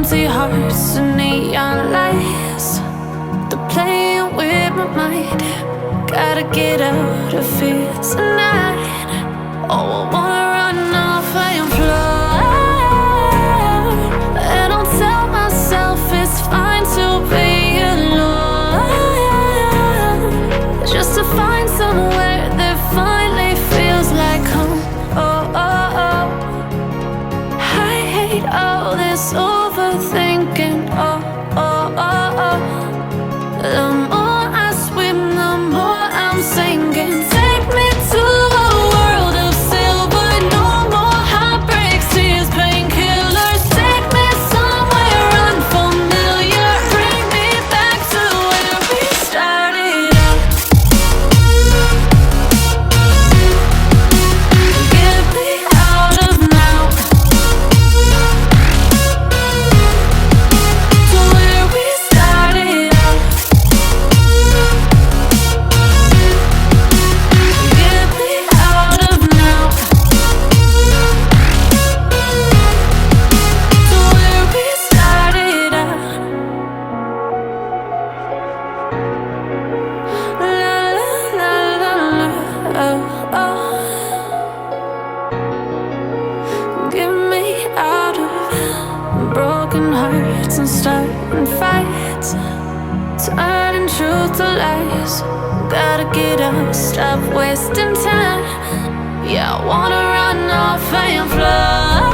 empty hearts and neon lights. They're playing with my mind. Gotta get out of here tonight. Oh, I wanna run off and fly. And I'll tell myself it's fine to be alone, just to find somewhere that finally feels like home. Oh, oh, oh. I hate all this overthinking. Oh, oh, oh, oh. The more I swim, the more I'm sinking. Take me to a world of silver. No more heartbreaks, tears, painkillers. Take me somewhere unfamiliar. Bring me back to where we started out. Get me out of now, to where we started out. Get me out of now, to where we started out. La la la la la, oh, oh. Get me out of broken hearts and starting fights, turning truth to lies. Gotta get up, stop wasting time. Yeah, I wanna run off and fly.